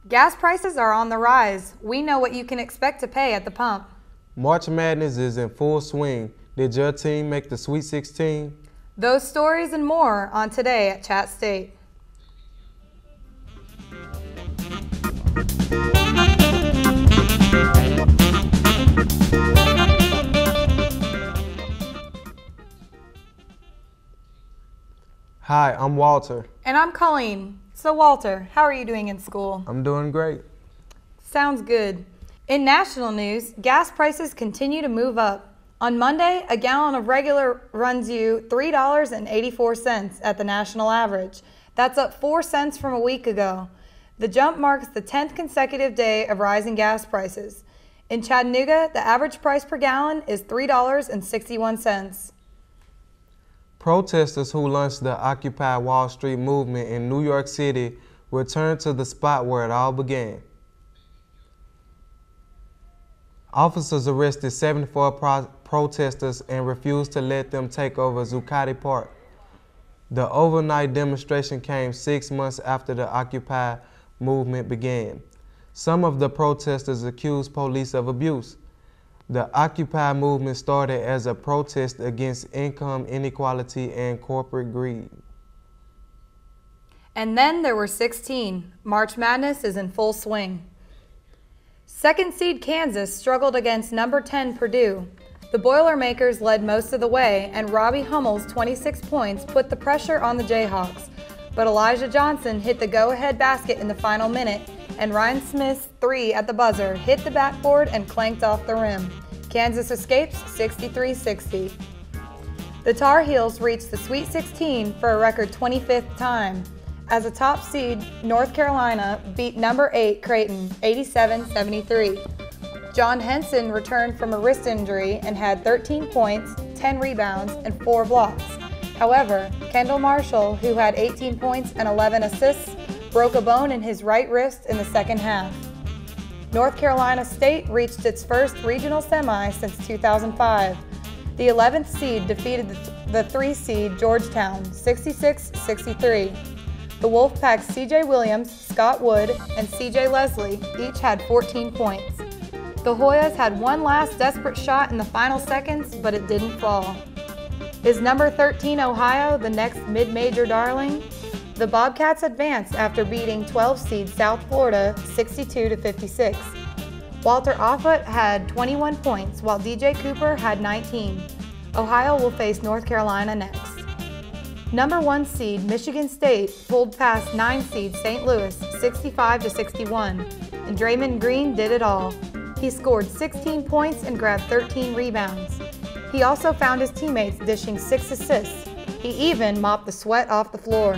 Gas prices are on the rise. We know what you can expect to pay at the pump. March Madness is in full swing. Did your team make the Sweet 16? Those stories and more on Today at ChattState. Hi, I'm Walter. And I'm Colleen. So Walter, how are you doing in school? I'm doing great. Sounds good. In national news, gas prices continue to move up. On Monday, a gallon of regular runs you $3.84 at the national average. That's up 4 cents from a week ago. The jump marks the 10th consecutive day of rising gas prices. In Chattanooga, the average price per gallon is $3.61. Protesters who launched the Occupy Wall Street movement in New York City returned to the spot where it all began. Officers arrested 74 protesters and refused to let them take over Zuccotti Park. The overnight demonstration came 6 months after the Occupy movement began. Some of the protesters accused police of abuse. The Occupy movement started as a protest against income inequality and corporate greed. And then there were 16. March Madness is in full swing. Second seed Kansas struggled against number 10 Purdue. The Boilermakers led most of the way, and Robbie Hummel's 26 points put the pressure on the Jayhawks. But Elijah Johnson hit the go-ahead basket in the final minute, and Ryan Smith's 3 at the buzzer hit the backboard and clanked off the rim. Kansas escapes 63-60. The Tar Heels reached the Sweet 16 for a record 25th time. As a top seed, North Carolina beat number 8 Creighton 87-73. John Henson returned from a wrist injury and had 13 points, 10 rebounds, and 4 blocks. However, Kendall Marshall, who had 18 points and 11 assists, broke a bone in his right wrist in the second half. North Carolina State reached its first regional semi since 2005. The 11th seed defeated the 3 seed Georgetown 66-63. The Wolfpack's C.J. Williams, Scott Wood, and C.J. Leslie each had 14 points. The Hoyas had one last desperate shot in the final seconds, but it didn't fall. Is number 13 Ohio the next mid-major darling? The Bobcats advanced after beating 12 seed South Florida 62-56. Walter Offutt had 21 points, while DJ Cooper had 19. Ohio will face North Carolina next. Number 1 seed Michigan State pulled past 9 seed St. Louis 65-61, and Draymond Green did it all. He scored 16 points and grabbed 13 rebounds. He also found his teammates dishing 6 assists. He even mopped the sweat off the floor.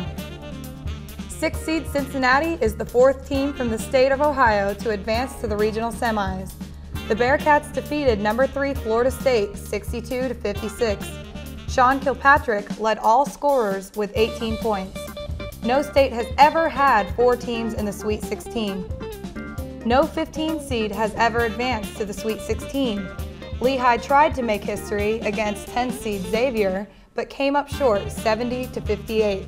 6 seed Cincinnati is the 4th team from the state of Ohio to advance to the regional semis. The Bearcats defeated number 3 Florida State 62-56. Sean Kilpatrick led all scorers with 18 points. No state has ever had 4 teams in the Sweet 16. No 15 seed has ever advanced to the Sweet 16. Lehigh tried to make history against 10 seed Xavier, but came up short 70-58.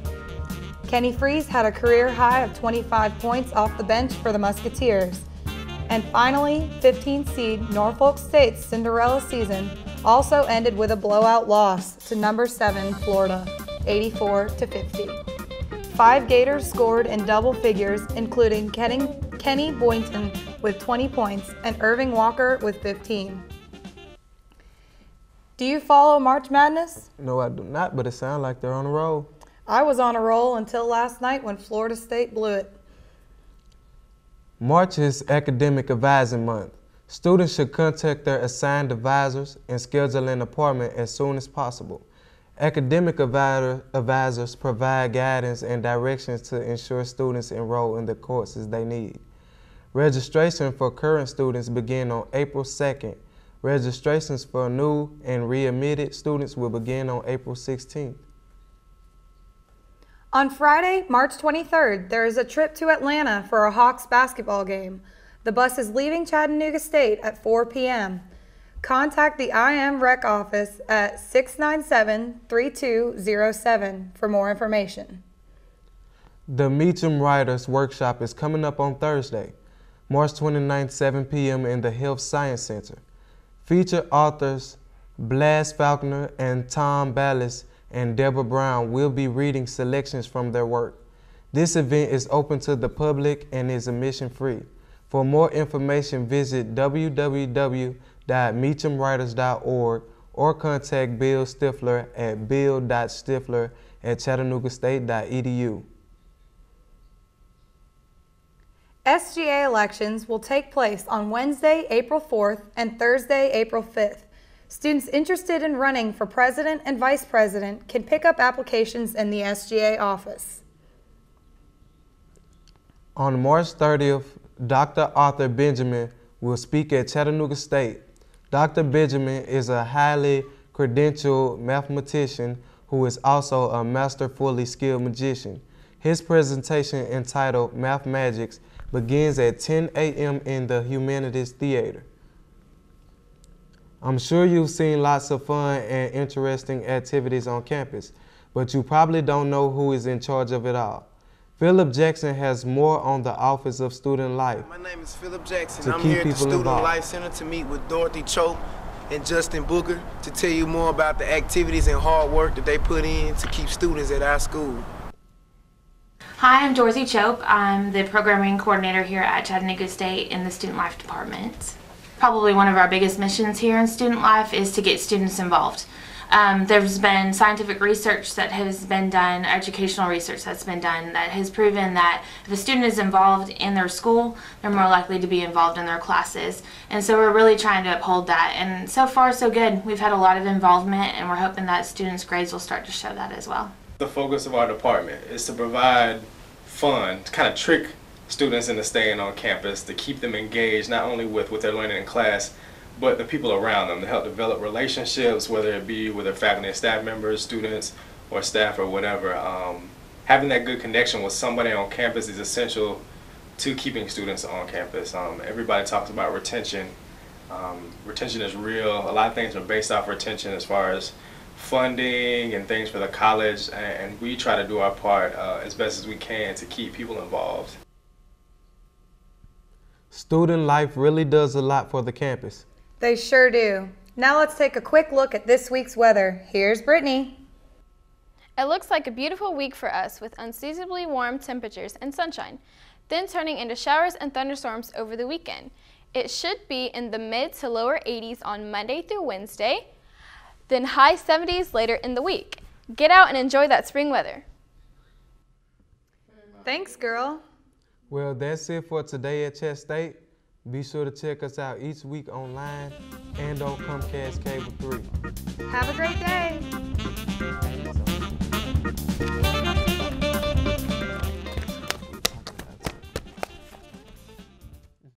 Kenny Freese had a career high of 25 points off the bench for the Musketeers. And finally, 15 seed Norfolk State's Cinderella season also ended with a blowout loss to number 7 Florida, 84-50. 5 Gators scored in double figures, including Kenny Boynton with 20 points and Irving Walker with 15. Do you follow March Madness? No, I do not, but it sounds like they're on a roll. I was on a roll until last night when Florida State blew it. March is Academic Advising Month. Students should contact their assigned advisors and schedule an appointment as soon as possible. Academic advisors provide guidance and directions to ensure students enroll in the courses they need. Registration for current students begin on April 2nd. Registrations for new and readmitted students will begin on April 16th. On Friday, March 23rd, there is a trip to Atlanta for a Hawks basketball game. The bus is leaving Chattanooga State at 4 p.m. Contact the IM Rec office at 697-3207 for more information. The Meacham Writers Workshop is coming up on Thursday, March 29th, 7 p.m. in the Health Science Center. Featured authors Blas Falconer and Tom Ballas and Deborah Brown will be reading selections from their work. This event is open to the public and is admission-free. For more information, visit www.meachamwriters.org or contact Bill Stifler at bill.stifler@chattanoogastate.edu. SGA elections will take place on Wednesday, April 4th and Thursday, April 5th. Students interested in running for president and vice president can pick up applications in the SGA office. On March 30th, Dr. Arthur Benjamin will speak at Chattanooga State. Dr. Benjamin is a highly credentialed mathematician who is also a masterfully skilled magician. His presentation, entitled Math Magics, begins at 10 a.m. in the Humanities Theater. I'm sure you've seen lots of fun and interesting activities on campus, but you probably don't know who is in charge of it all. Philip Jackson has more on the Office of Student Life. My name is Philip Jackson. I'm here at the Student Life Center to meet with Dorothy Chope and Justin Booker to tell you more about the activities and hard work that they put in to keep students at our school. Hi, I'm Dorothy Chope. I'm the programming coordinator here at Chattanooga State in the Student Life Department. Probably one of our biggest missions here in Student Life is to get students involved. There's been scientific research that has been done, educational research that's been done, that has proven that if a student is involved in their school, they're more likely to be involved in their classes. And so we're really trying to uphold that. And so far, so good. We've had a lot of involvement, and we're hoping that students' grades will start to show that as well. The focus of our department is to provide fun, to kind of trick students into staying on campus, to keep them engaged not only with what they're learning in class, but the people around them, to help develop relationships, whether it be with their faculty and staff members, students, or staff, or whatever. Having that good connection with somebody on campus is essential to keeping students on campus. Everybody talks about retention. Retention is real. A lot of things are based off retention as far as funding and things for the college, and we try to do our part as best as we can to keep people involved. Student life really does a lot for the campus. They sure do. Now let's take a quick look at this week's weather. Here's Brittany. It looks like a beautiful week for us with unseasonably warm temperatures and sunshine, then turning into showers and thunderstorms over the weekend. It should be in the mid to lower 80s on Monday through Wednesday, then high 70s later in the week. Get out and enjoy that spring weather. Thanks, girl. Well, that's it for Today at ChattState. Be sure to check us out each week online and on Comcast Cable 3. Have a great day.